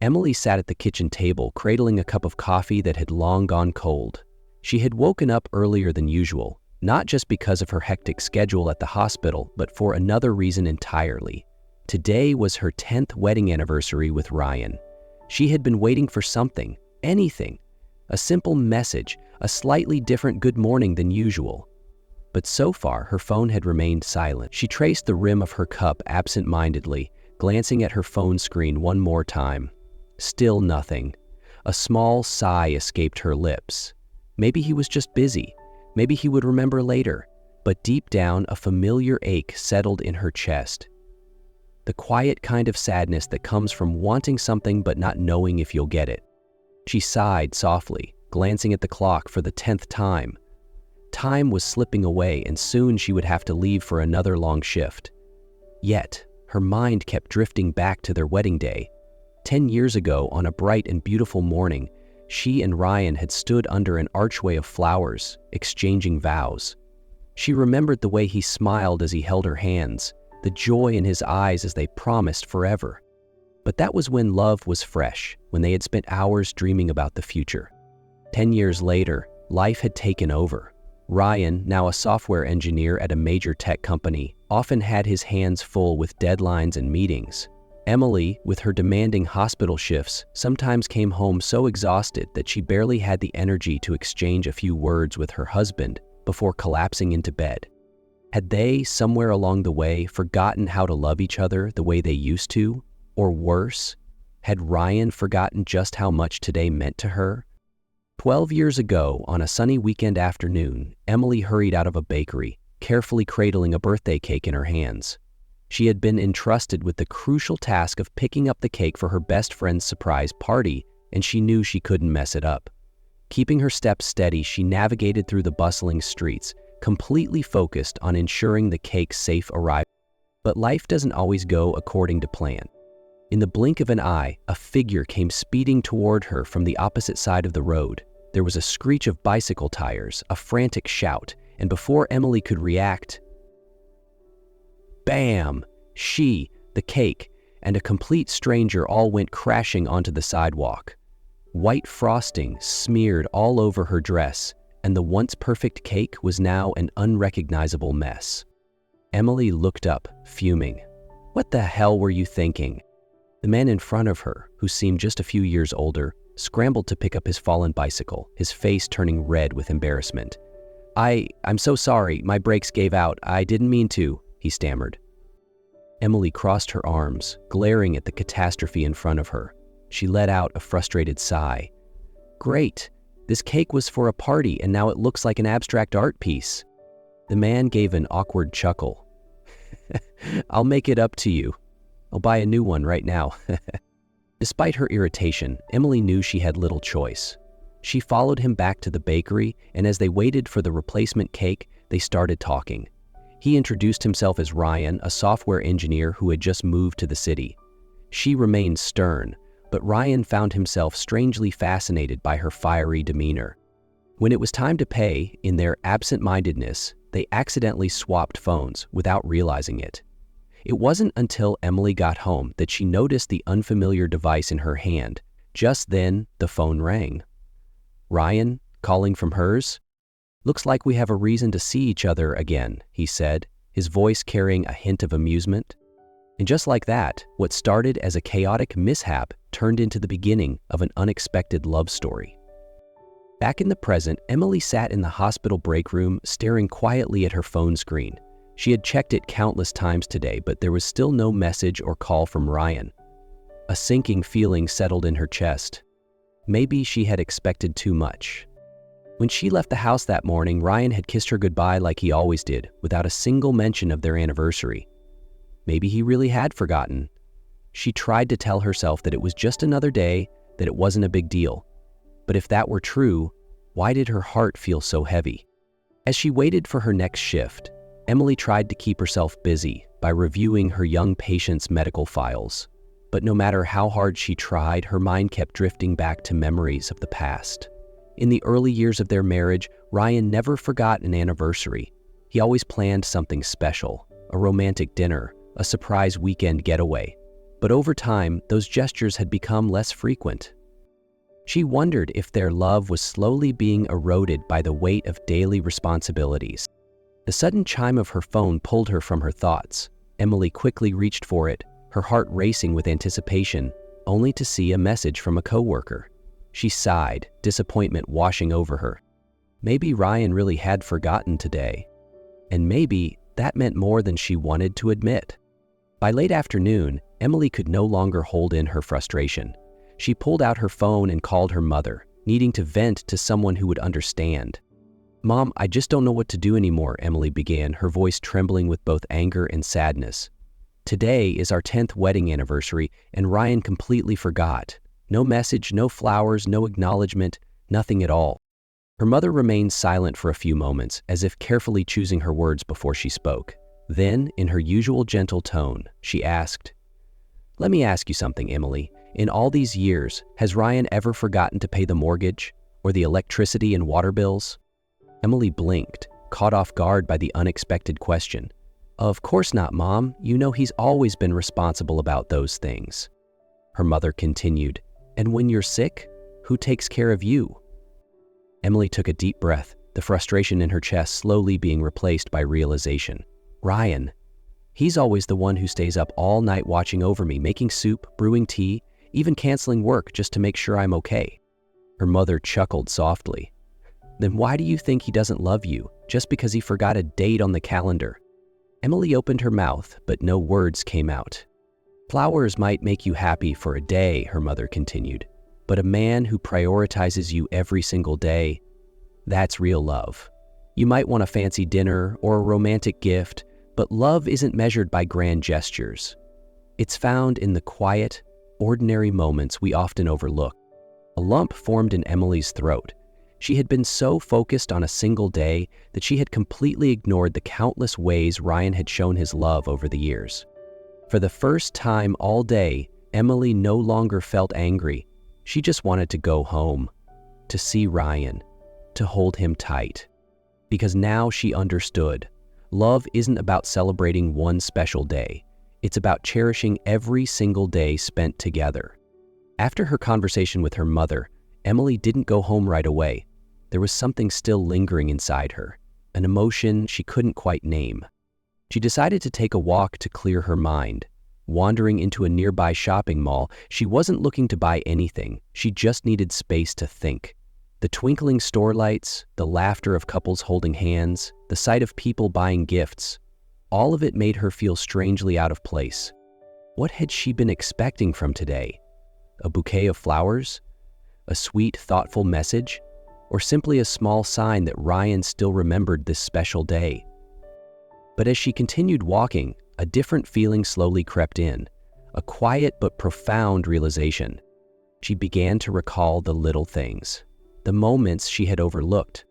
Emily sat at the kitchen table, cradling a cup of coffee that had long gone cold. She had woken up earlier than usual, not just because of her hectic schedule at the hospital, but for another reason entirely. Today was her 10th wedding anniversary with Ryan. She had been waiting for something, anything, a simple message, a slightly different good morning than usual. But so far, her phone had remained silent. She traced the rim of her cup absent-mindedly, glancing at her phone screen one more time. Still nothing. A small sigh escaped her lips. Maybe he was just busy. Maybe he would remember later. But deep down, a familiar ache settled in her chest. The quiet kind of sadness that comes from wanting something but not knowing if you'll get it. She sighed softly, glancing at the clock for the 10th time. Time was slipping away, and soon she would have to leave for another long shift. Yet, her mind kept drifting back to their wedding day. 10 years ago, on a bright and beautiful morning, she and Ryan had stood under an archway of flowers, exchanging vows. She remembered the way he smiled as he held her hands, the joy in his eyes as they promised forever. But that was when love was fresh, when they had spent hours dreaming about the future. 10 years later, life had taken over. Ryan, now a software engineer at a major tech company, often had his hands full with deadlines and meetings. Emily, with her demanding hospital shifts, sometimes came home so exhausted that she barely had the energy to exchange a few words with her husband before collapsing into bed. Had they, somewhere along the way, forgotten how to love each other the way they used to? Or worse, had Ryan forgotten just how much today meant to her? 12 years ago, on a sunny weekend afternoon, Emily hurried out of a bakery, carefully cradling a birthday cake in her hands. She had been entrusted with the crucial task of picking up the cake for her best friend's surprise party, and she knew she couldn't mess it up. Keeping her steps steady, she navigated through the bustling streets, completely focused on ensuring the cake's safe arrival. But life doesn't always go according to plan. In the blink of an eye, a figure came speeding toward her from the opposite side of the road. There was a screech of bicycle tires, a frantic shout, and before Emily could react, bam! She, the cake, and a complete stranger all went crashing onto the sidewalk. White frosting smeared all over her dress, and the once perfect cake was now an unrecognizable mess. Emily looked up, fuming. What the hell were you thinking? The man in front of her, who seemed just a few years older, scrambled to pick up his fallen bicycle, his face turning red with embarrassment. I'm so sorry, my brakes gave out. I didn't mean to, he stammered. Emily crossed her arms, glaring at the catastrophe in front of her. She let out a frustrated sigh. Great, this cake was for a party and now it looks like an abstract art piece. The man gave an awkward chuckle. I'll make it up to you. I'll buy a new one right now. Despite her irritation, Emily knew she had little choice. She followed him back to the bakery, and as they waited for the replacement cake, they started talking. He introduced himself as Ryan, a software engineer who had just moved to the city. She remained stern, but Ryan found himself strangely fascinated by her fiery demeanor. When it was time to pay, in their absent-mindedness, they accidentally swapped phones without realizing it. It wasn't until Emily got home that she noticed the unfamiliar device in her hand. Just then, the phone rang. Ryan, calling from hers? Looks like we have a reason to see each other again, he said, his voice carrying a hint of amusement. And just like that, what started as a chaotic mishap turned into the beginning of an unexpected love story. Back in the present, Emily sat in the hospital break room, staring quietly at her phone screen. She had checked it countless times today, but there was still no message or call from Ryan. A sinking feeling settled in her chest. Maybe she had expected too much. When she left the house that morning, Ryan had kissed her goodbye like he always did, without a single mention of their anniversary. Maybe he really had forgotten. She tried to tell herself that it was just another day, that it wasn't a big deal. But if that were true, why did her heart feel so heavy? As she waited for her next shift, Emily tried to keep herself busy by reviewing her young patient's medical files. But no matter how hard she tried, her mind kept drifting back to memories of the past. In the early years of their marriage, Ryan never forgot an anniversary. He always planned something special, a romantic dinner, a surprise weekend getaway. but over time, those gestures had become less frequent. She wondered if their love was slowly being eroded by the weight of daily responsibilities. The sudden chime of her phone pulled her from her thoughts. Emily quickly reached for it, her heart racing with anticipation, only to see a message from a coworker. She sighed, disappointment washing over her. Maybe Ryan really had forgotten today. And maybe that meant more than she wanted to admit. By late afternoon, Emily could no longer hold in her frustration. She pulled out her phone and called her mother, needing to vent to someone who would understand. "Mom, I just don't know what to do anymore," Emily began, her voice trembling with both anger and sadness. "Today is our 10th wedding anniversary, and Ryan completely forgot. No message, no flowers, no acknowledgement, nothing at all." Her mother remained silent for a few moments, as if carefully choosing her words before she spoke. Then, in her usual gentle tone, she asked, "Let me ask you something, Emily. In all these years, has Ryan ever forgotten to pay the mortgage or the electricity and water bills?" Emily blinked, caught off guard by the unexpected question. "Of course not, Mom. You know he's always been responsible about those things." Her mother continued, "And when you're sick, who takes care of you?" Emily took a deep breath, the frustration in her chest slowly being replaced by realization. Ryan. He's always the one who stays up all night watching over me, making soup, brewing tea, even canceling work just to make sure I'm okay. Her mother chuckled softly. "Then why do you think he doesn't love you, just because he forgot a date on the calendar?" Emily opened her mouth, but no words came out. "Flowers might make you happy for a day," her mother continued, "but a man who prioritizes you every single day, that's real love. You might want a fancy dinner or a romantic gift, but love isn't measured by grand gestures. It's found in the quiet, ordinary moments we often overlook." A lump formed in Emily's throat. She had been so focused on a single day that she had completely ignored the countless ways Ryan had shown his love over the years. For the first time all day, Emily no longer felt angry. She just wanted to go home, to see Ryan, to hold him tight. Because now she understood. Love isn't about celebrating one special day. It's about cherishing every single day spent together. After her conversation with her mother, Emily didn't go home right away. There was something still lingering inside her, an emotion she couldn't quite name. She decided to take a walk to clear her mind. Wandering into a nearby shopping mall, she wasn't looking to buy anything. She just needed space to think. The twinkling store lights, the laughter of couples holding hands, the sight of people buying gifts, all of it made her feel strangely out of place. What had she been expecting from today? A bouquet of flowers? A sweet, thoughtful message? Or simply a small sign that Ryan still remembered this special day? But as she continued walking, a different feeling slowly crept in, a quiet but profound realization. She began to recall the little things, the moments she had overlooked.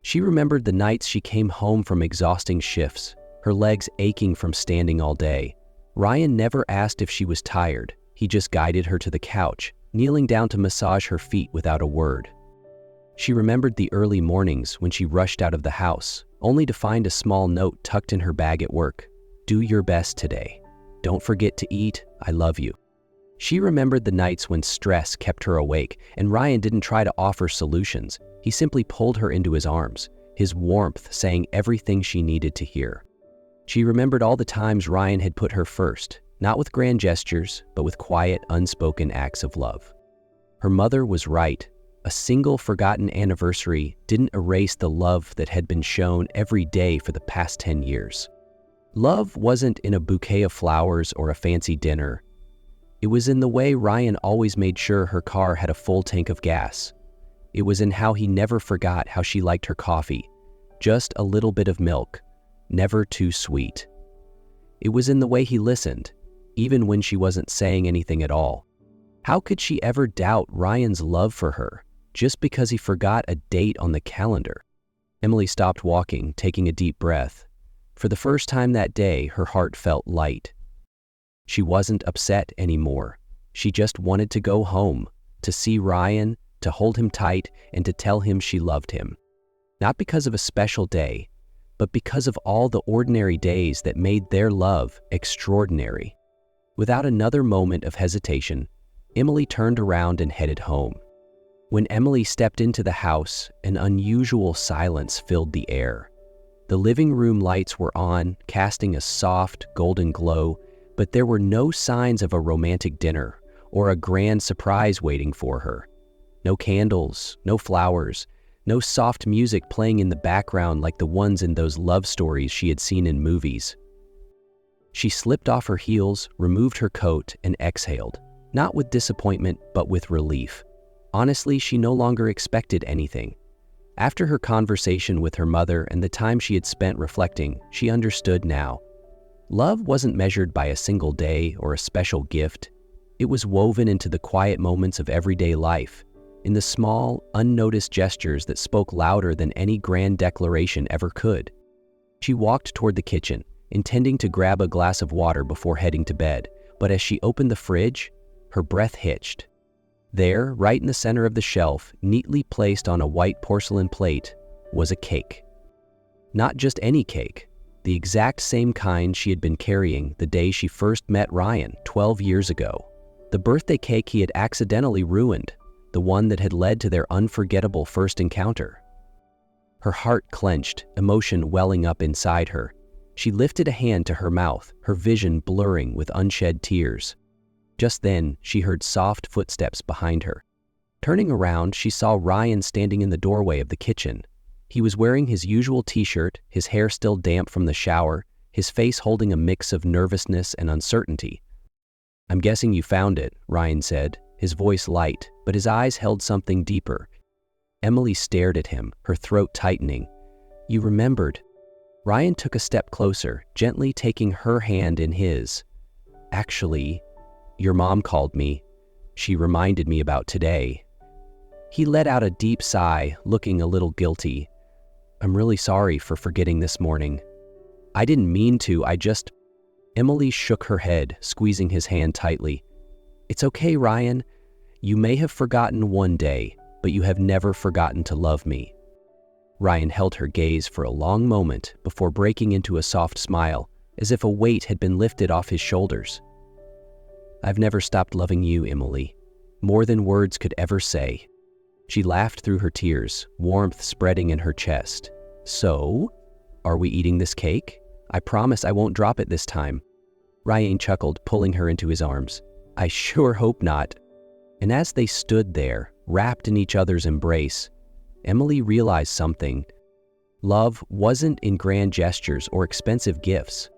She remembered the nights she came home from exhausting shifts, her legs aching from standing all day. Ryan never asked if she was tired. He just guided her to the couch, kneeling down to massage her feet without a word. She remembered the early mornings when she rushed out of the house, only to find a small note tucked in her bag at work. "Do your best today. Don't forget to eat. I love you." She remembered the nights when stress kept her awake, and Ryan didn't try to offer solutions. He simply pulled her into his arms, his warmth saying everything she needed to hear. She remembered all the times Ryan had put her first, not with grand gestures, but with quiet, unspoken acts of love. Her mother was right. A single forgotten anniversary didn't erase the love that had been shown every day for the past 10 years. Love wasn't in a bouquet of flowers or a fancy dinner. It was in the way Ryan always made sure her car had a full tank of gas. It was in how he never forgot how she liked her coffee, just a little bit of milk, never too sweet. It was in the way he listened, even when she wasn't saying anything at all. How could she ever doubt Ryan's love for her, just because he forgot a date on the calendar? Emily stopped walking, taking a deep breath. For the first time that day, her heart felt light. She wasn't upset anymore. She just wanted to go home, to see Ryan, to hold him tight, and to tell him she loved him. Not because of a special day, but because of all the ordinary days that made their love extraordinary. Without another moment of hesitation, Emily turned around and headed home. When Emily stepped into the house, an unusual silence filled the air. The living room lights were on, casting a soft, golden glow, but there were no signs of a romantic dinner or a grand surprise waiting for her. No candles, no flowers, no soft music playing in the background like the ones in those love stories she had seen in movies. She slipped off her heels, removed her coat, and exhaled, not with disappointment, but with relief. Honestly, she no longer expected anything. After her conversation with her mother and the time she had spent reflecting, she understood now. Love wasn't measured by a single day or a special gift. It was woven into the quiet moments of everyday life, in the small, unnoticed gestures that spoke louder than any grand declaration ever could. She walked toward the kitchen, intending to grab a glass of water before heading to bed, but as she opened the fridge, her breath hitched. There, right in the center of the shelf, neatly placed on a white porcelain plate, was a cake. Not just any cake, the exact same kind she had been carrying the day she first met Ryan 12 years ago. The birthday cake he had accidentally ruined, the one that had led to their unforgettable first encounter. Her heart clenched, emotion welling up inside her. She lifted a hand to her mouth, her vision blurring with unshed tears. Just then, she heard soft footsteps behind her. Turning around, she saw Ryan standing in the doorway of the kitchen. He was wearing his usual t-shirt, his hair still damp from the shower, his face holding a mix of nervousness and uncertainty. "I'm guessing you found it," Ryan said, his voice light, but his eyes held something deeper. Emily stared at him, her throat tightening. "You remembered." Ryan took a step closer, gently taking her hand in his. "Actually, your mom called me. She reminded me about today." He let out a deep sigh, looking a little guilty. "I'm really sorry for forgetting this morning. I didn't mean to, I just..." Emily shook her head, squeezing his hand tightly. "It's okay, Ryan. You may have forgotten one day, but you have never forgotten to love me." Ryan held her gaze for a long moment before breaking into a soft smile, as if a weight had been lifted off his shoulders. "I've never stopped loving you, Emily, more than words could ever say." She laughed through her tears, warmth spreading in her chest. "So, are we eating this cake? I promise I won't drop it this time." Ryan chuckled, pulling her into his arms. "I sure hope not." And as they stood there, wrapped in each other's embrace, Emily realized something. Love wasn't in grand gestures or expensive gifts.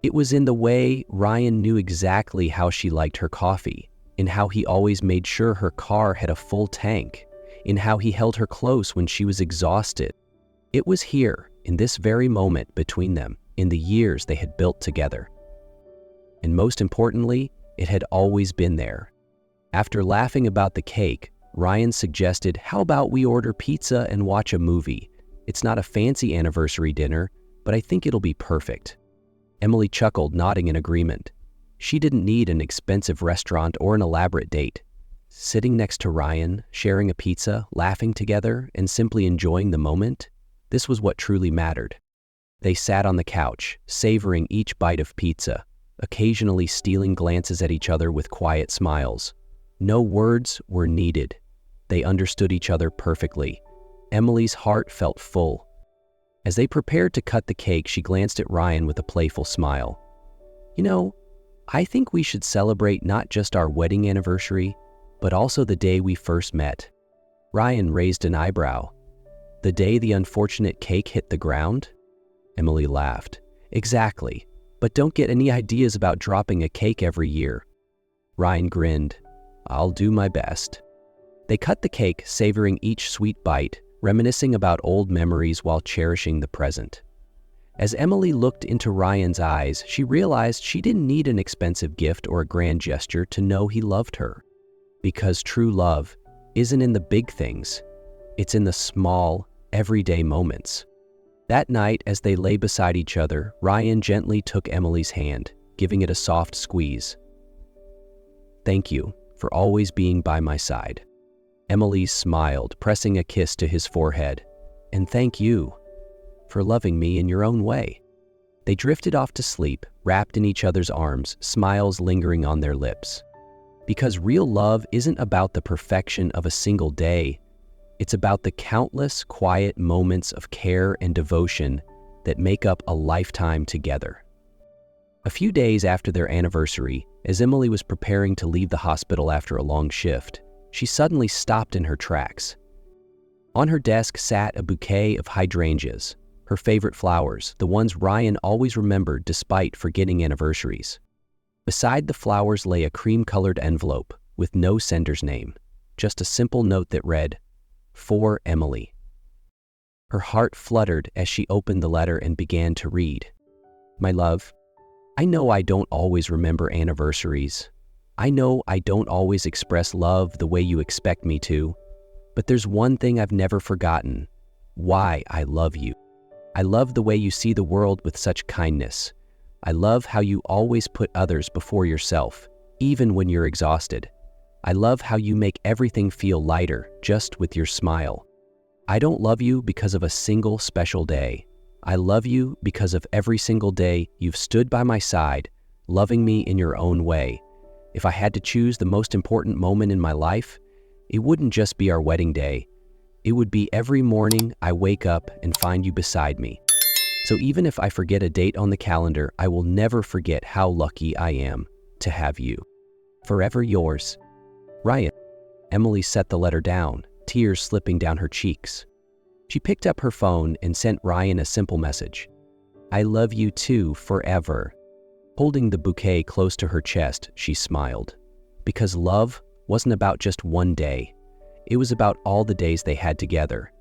It was in the way Ryan knew exactly how she liked her coffee, in how he always made sure her car had a full tank, in how he held her close when she was exhausted. It was here, in this very moment between them, in the years they had built together. And most importantly, it had always been there. After laughing about the cake, Ryan suggested, "How about we order pizza and watch a movie? It's not a fancy anniversary dinner, but I think it'll be perfect." Emily chuckled, nodding in agreement. She didn't need an expensive restaurant or an elaborate date. Sitting next to Ryan, sharing a pizza, laughing together, and simply enjoying the moment, this was what truly mattered. They sat on the couch, savoring each bite of pizza, occasionally stealing glances at each other with quiet smiles. No words were needed. They understood each other perfectly. Emily's heart felt full. As they prepared to cut the cake, she glanced at Ryan with a playful smile. "You know, I think we should celebrate not just our wedding anniversary, but also the day we first met." Ryan raised an eyebrow. "The day the unfortunate cake hit the ground?" Emily laughed. "Exactly, but don't get any ideas about dropping a cake every year." Ryan grinned. "I'll do my best." They cut the cake, savoring each sweet bite, reminiscing about old memories while cherishing the present. As Emily looked into Ryan's eyes, she realized she didn't need an expensive gift or a grand gesture to know he loved her. Because true love isn't in the big things, it's in the small, everyday moments. That night, as they lay beside each other, Ryan gently took Emily's hand, giving it a soft squeeze. "Thank you for always being by my side." Emily smiled, pressing a kiss to his forehead. "And thank you for loving me in your own way." They drifted off to sleep, wrapped in each other's arms, smiles lingering on their lips. Because real love isn't about the perfection of a single day. It's about the countless quiet moments of care and devotion that make up a lifetime together. A few days after their anniversary, as Emily was preparing to leave the hospital after a long shift, she suddenly stopped in her tracks. On her desk sat a bouquet of hydrangeas, her favorite flowers, the ones Ryan always remembered despite forgetting anniversaries. Beside the flowers lay a cream-colored envelope with no sender's name, just a simple note that read, "For Emily." Her heart fluttered as she opened the letter and began to read. "My love, I know I don't always remember anniversaries. I know I don't always express love the way you expect me to, but there's one thing I've never forgotten: why I love you. I love the way you see the world with such kindness. I love how you always put others before yourself, even when you're exhausted. I love how you make everything feel lighter just with your smile. I don't love you because of a single special day. I love you because of every single day you've stood by my side, loving me in your own way. If I had to choose the most important moment in my life, it wouldn't just be our wedding day. It would be every morning I wake up and find you beside me. So even if I forget a date on the calendar, I will never forget how lucky I am to have you. Forever yours, Ryan." Emily set the letter down, tears slipping down her cheeks. She picked up her phone and sent Ryan a simple message. "I love you too, forever." Holding the bouquet close to her chest, she smiled. Because love wasn't about just one day. It was about all the days they had together,